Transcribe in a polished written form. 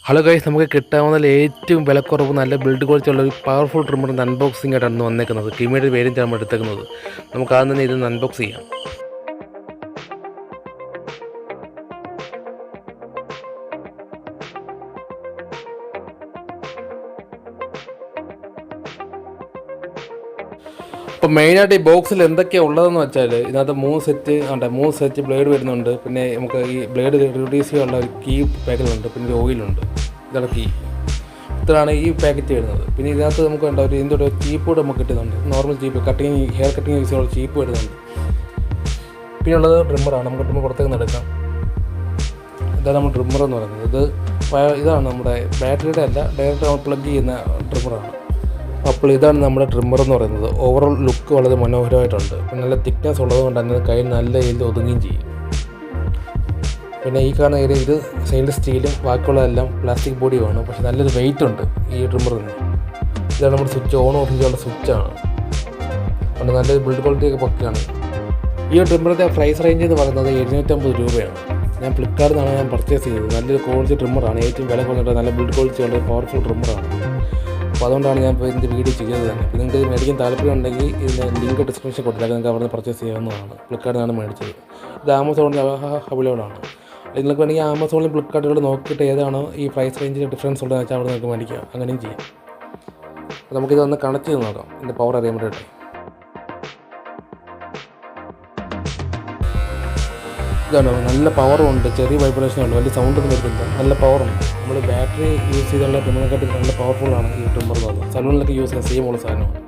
Hello guys, നമുക്ക് കിട്ടാവുന്നതിൽ ഏറ്റവും വിലക്കുറവ് നല്ല ബിൽഡ് ക്വാളിറ്റി ഉള്ള ഒരു പവർഫുൾ ട്രിമ്മറിൻ്റെ അൺബോക്സിംഗ് ആയിട്ടാണ് വന്നേക്കുന്നത്. കിമിയുടെ വേരിയൻ്റ് നമ്മൾ എടുത്തേക്കുന്നത്. നമുക്ക് ആദ്യം തന്നെ ഇതൊന്ന് അൺബോക്സ് ചെയ്യാം. അപ്പോൾ മെയിനായിട്ട് ഈ ബോക്സിൽ എന്തൊക്കെയാണ് ഉള്ളതെന്ന് വെച്ചാൽ ഇതിനകത്ത് മൂന്ന് സെറ്റ് ബ്ലേഡ് വരുന്നുണ്ട്. പിന്നെ നമുക്ക് ഈ ബ്ലേഡ് റിഡ്യൂസ് ചെയ്യാനുള്ള ഒരു കീ പാക്കറ്റുണ്ട്, പിന്നെ ഒരു ഓയിലുണ്ട്. ഇതാണ് കീ. ഇത്രയാണ് ഈ പാക്കറ്റ് വരുന്നത്. പിന്നെ ഇതിനകത്ത് നമുക്ക് വേണ്ട ഇതിൻ്റെ ഒരു ചീപ്പ് കൂടെ നമുക്ക് കിട്ടുന്നുണ്ട്. നോർമൽ ചീപ്പ് ഹെയർ കട്ടിങ് യൂസ് ചെയ്യാനുള്ള ചീപ്പ് വരുന്നുണ്ട്. പിന്നെ ഉള്ളത് ട്രിമ്മറാണ്. നമുക്ക് ട്രിമ്മർ പുറത്തേക്ക് എടുക്കാം. ഇതാണ് നമ്മൾ ട്രിമ്മർ എന്ന് പറയുന്നത്. ഇതാണ് നമ്മുടെ ബാറ്ററിയുടെ അല്ല, ഡയറക്റ്റ് നമ്മൾ പ്ലഗ് ചെയ്യുന്ന ട്രിമ്മറാണ്. അപ്പോൾ ഇതാണ് നമ്മുടെ ട്രിമ്മർ എന്ന് പറയുന്നത്. ഓവറോൾ ലുക്ക് വളരെ മനോഹരമായിട്ടുണ്ട്. പിന്നെ നല്ല തിക്നെസ് ഉള്ളത് കൊണ്ട് തന്നെ കൈ നല്ല രീതിയിൽ ഒതുങ്ങുകയും ചെയ്യും. പിന്നെ ഈ കാണുന്ന ഏരിയ ഇത് സൈഡ് സ്റ്റീലും ബാക്കിയുള്ളതെല്ലാം പ്ലാസ്റ്റിക് ബോഡിയുമാണ്. പക്ഷേ നല്ലൊരു വെയിറ്റ് ഉണ്ട് ഈ ട്രിമ്മറിന്. ഇതാണ് നമ്മുടെ സ്വിച്ച് ഓൺ ഓഫ് ചെയ്യാനുള്ള സ്വിച്ചാണ്. അതുകൊണ്ട് നല്ലൊരു ബിൽഡ് ക്വാളിറ്റി ഒക്കെ പക്കയാണ്. ഈ ട്രിമ്മറിൻ്റെ പ്രൈസ് റേഞ്ച് എന്ന് പറയുന്നത് 750 രൂപയാണ്. ഞാൻ ഫ്ലിപ്കാർട്ടിൽ നിന്നാണ് ഞാൻ പർച്ചേസ് ചെയ്തത്. നല്ലൊരു ക്വാളിറ്റി ട്രിമ്മറാണ്. ഏറ്റവും വില കുറഞ്ഞിട്ട് നല്ല ബിൽഡ് ക്വാളിറ്റി ഉള്ള പവർഫുൾ ട്രിമ്മറാണ്. അപ്പോൾ അതുകൊണ്ടാണ് ഞാൻ ഇപ്പോൾ ഇതിൻ്റെ വീഡിയോ ചെയ്തത് തന്നെ. അപ്പോൾ നിങ്ങൾക്ക് ഇത് മേടിക്കാൻ താല്പര്യം ഉണ്ടെങ്കിൽ ഇതിൻ്റെ ലിങ്ക് ഡിസ്ക്രിപ്ഷൻ കൊടുത്താൽ നിങ്ങൾക്ക് അവിടെ നിന്ന് പർച്ചേസ് ചെയ്യാവുന്നതാണ്. ഫ്ലിപ്കാർട്ടിൽ നിന്നാണ് മേടിച്ചത്. ഇത് ആമസോണിൽ അവൈലബിളാണ്. നിങ്ങൾക്ക് വേണമെങ്കിൽ ആമസോണിലും ഫ്ലിപ്കാർട്ടുകളിൽ നോക്കിയിട്ട് ഏതാണോ ഈ പ്രൈസ് റേഞ്ചിൽ ഡിഫറൻസ് ഉള്ളതെന്ന് വെച്ചാൽ അവിടെ നിങ്ങൾക്ക് മേടിക്കാം. അങ്ങനെയും ചെയ്യാം. അപ്പോൾ നമുക്കിതൊന്ന് കണക്ട് ചെയ്ത് നോക്കാം, ഇതിൻ്റെ പവർ അറിയാൻ വേണ്ടിയിട്ട്. ഇതാണ് നല്ല പവറുണ്ട്, ചെറിയ വൈബ്രേഷനുണ്ട്, വലിയ സൗണ്ടൊന്നും വരുന്നില്ല, നല്ല പവറുണ്ട്. നമ്മൾ ബാറ്ററി യൂസ് ചെയ്തുള്ള ട്രിമ്മറിനെക്കാട്ടി നല്ല പവർഫുള്ളാണ് ഈ ട്രിമ്മർ എന്ന് പറയുന്നത്. സലൂണിലൊക്കെ യൂസ് ചെയ്യാൻ സെയിം ഉള്ള സാധനമാണ്.